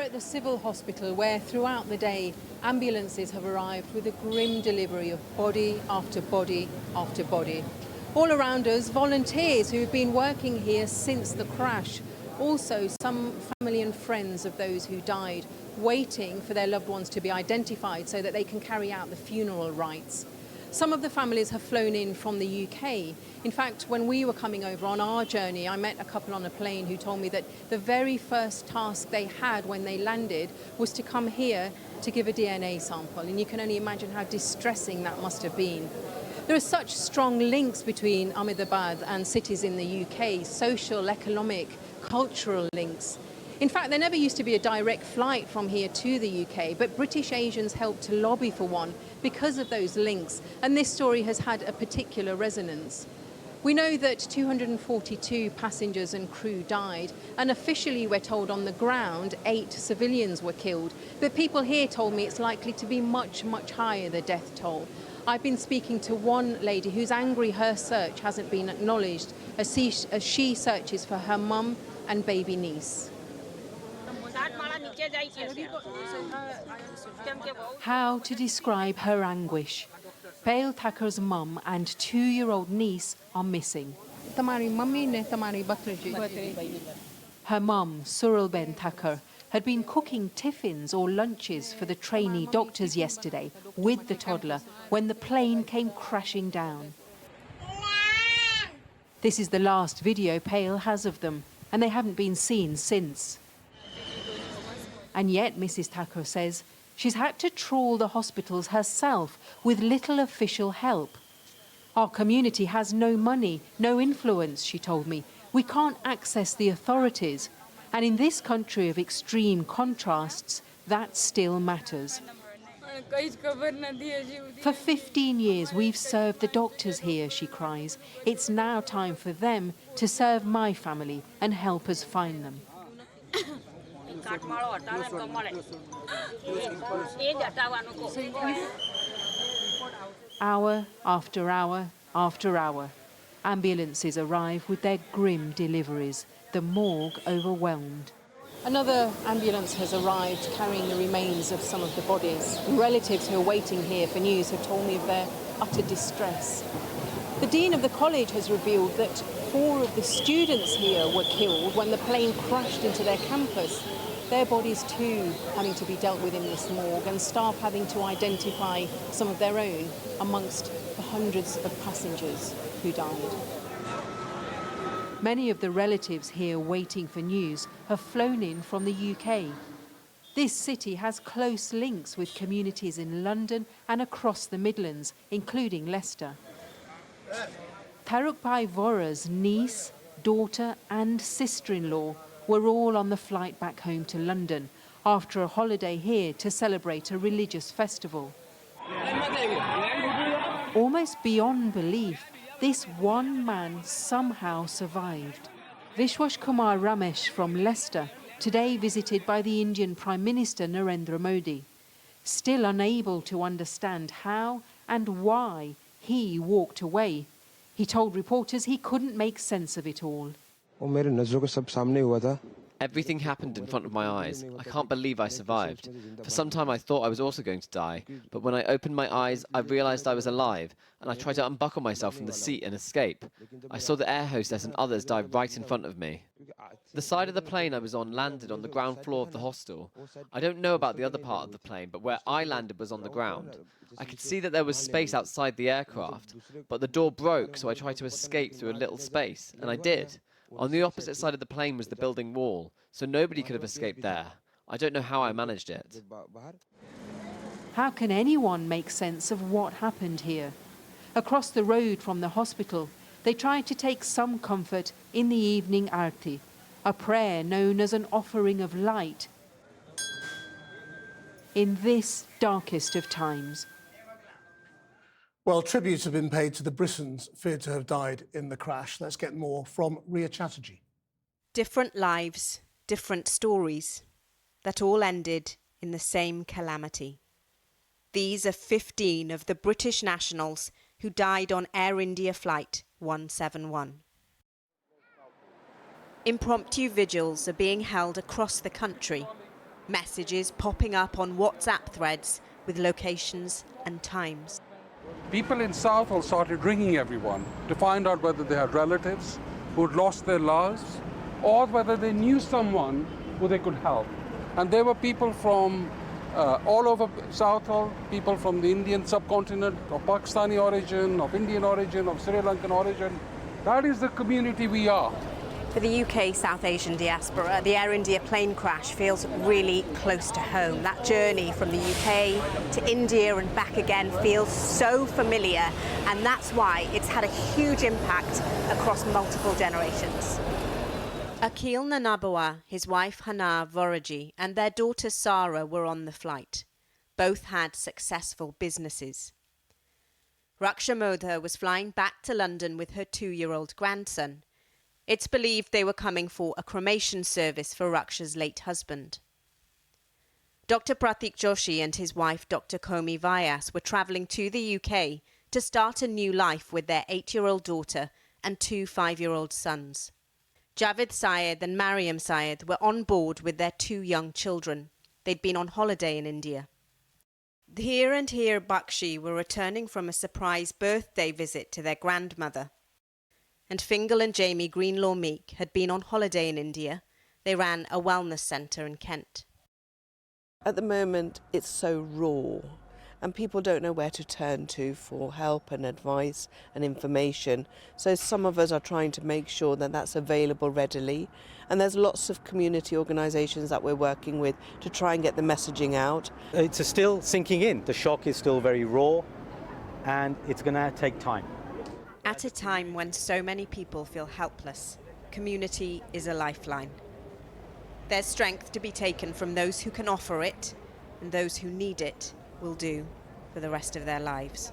at the civil hospital where throughout the day ambulances have arrived with a grim delivery of body after body after body. All around us, volunteers who have been working here since the crash. Also, some family and friends of those who died, waiting for their loved ones to be identified so that they can carry out the funeral rites. Some of the families have flown in from the UK. In fact, when we were coming over on our journey, I met a couple on a plane who told me that the very first task they had when they landed was to come here to give a DNA sample. And you can only imagine how distressing that must have been. There are such strong links between Ahmedabad and cities in the UK, social, economic, cultural links. In fact, there never used to be a direct flight from here to the UK, but British Asians helped to lobby for one because of those links, and this story has had a particular resonance. We know that 242 passengers and crew died, and officially we're told on the ground 8 civilians were killed, but people here told me it's likely to be much, much higher, the death toll. I've been speaking to one lady who's angry her search hasn't been acknowledged as she searches for her mum and baby niece. How to describe her anguish? Pale Thakur's mum and 2-year-old niece are missing. Her mum, Suralben Thakur, had been cooking tiffins or lunches for the trainee doctors yesterday with the toddler when the plane came crashing down. This is the last video Pale has of them, and they haven't been seen since. And yet, Mrs. Thakur says, she's had to trawl the hospitals herself with little official help. Our community has no money, no influence, she told me. We can't access the authorities. And in this country of extreme contrasts, that still matters. For 15 years, we've served the doctors here, she cries. It's now time for them to serve my family and help us find them. Hour after hour after hour, ambulances arrive with their grim deliveries, the morgue overwhelmed. Another ambulance has arrived carrying the remains of some of the bodies. Relatives who are waiting here for news have told me of their utter distress. The dean of the college has revealed that 4 of the students here were killed when the plane crashed into their campus. Their bodies too having to be dealt with in this morgue, and staff having to identify some of their own amongst the hundreds of passengers who died. Many of the relatives here waiting for news have flown in from the UK. This city has close links with communities in London and across the Midlands, including Leicester. Tarukbhai Vora's niece, daughter and sister-in-law were all on the flight back home to London after a holiday here to celebrate a religious festival. Almost beyond belief, this one man somehow survived. Vishwas Kumar Ramesh from Leicester, today visited by the Indian Prime Minister Narendra Modi, still unable to understand how and why he walked away. He told reporters he couldn't make sense of it all. Everything happened in front of my eyes. I can't believe I survived. For some time I thought I was also going to die, but when I opened my eyes I realized I was alive, and I tried to unbuckle myself from the seat and escape. I saw the air hostess and others die right in front of me. The side of the plane I was on landed on the ground floor of the hostel. I don't know about the other part of the plane, but where I landed was on the ground. I could see that there was space outside the aircraft, but the door broke, so I tried to escape through a little space, and I did. On the opposite side of the plane was the building wall, so nobody could have escaped there. I don't know how I managed it. How can anyone make sense of what happened here? Across the road from the hospital, they tried to take some comfort in the evening arti, a prayer known as an offering of light in this darkest of times. Well, tributes have been paid to the Britons feared to have died in the crash. Let's get more from Ria Chatterjee. Different lives, different stories, that all ended in the same calamity. These are 15 of the British nationals who died on Air India Flight 171. Impromptu vigils are being held across the country. Messages popping up on WhatsApp threads with locations and times. People in Southall started ringing everyone to find out whether they had relatives who had lost their lives or whether they knew someone who they could help. And there were people from all over Southall, people from the Indian subcontinent, of Pakistani origin, of Indian origin, of Sri Lankan origin. That is the community we are. For the UK South Asian diaspora, the Air India plane crash feels really close to home. That journey from the UK to India and back again feels so familiar, and that's why it's had a huge impact across multiple generations. Akhil Nanabawa, his wife Hana Voraji, and their daughter Sarah were on the flight. Both had successful businesses. Raksha Modha was flying back to London with her 2-year-old grandson. It's believed they were coming for a cremation service for Raksha's late husband. Dr. Pratik Joshi and his wife Dr. Komi Vyas were travelling to the UK to start a new life with their 8-year-old daughter and 2 5-year-old sons. Javed Syed and Mariam Syed were on board with their 2 young children. They'd been on holiday in India. Dheer and Heer Bakshi were returning from a surprise birthday visit to their grandmother. And Fingal and Jamie Greenlaw Meek had been on holiday in India. They ran a wellness centre in Kent. At the moment, it's so raw, and people don't know where to turn to for help and advice and information. So some of us are trying to make sure that that's available readily. And there's lots of community organisations that we're working with to try and get the messaging out. It's still sinking in. The shock is still very raw, and it's going to take time. At a time when so many people feel helpless, community is a lifeline. There's strength to be taken from those who can offer it, and those who need it will do for the rest of their lives.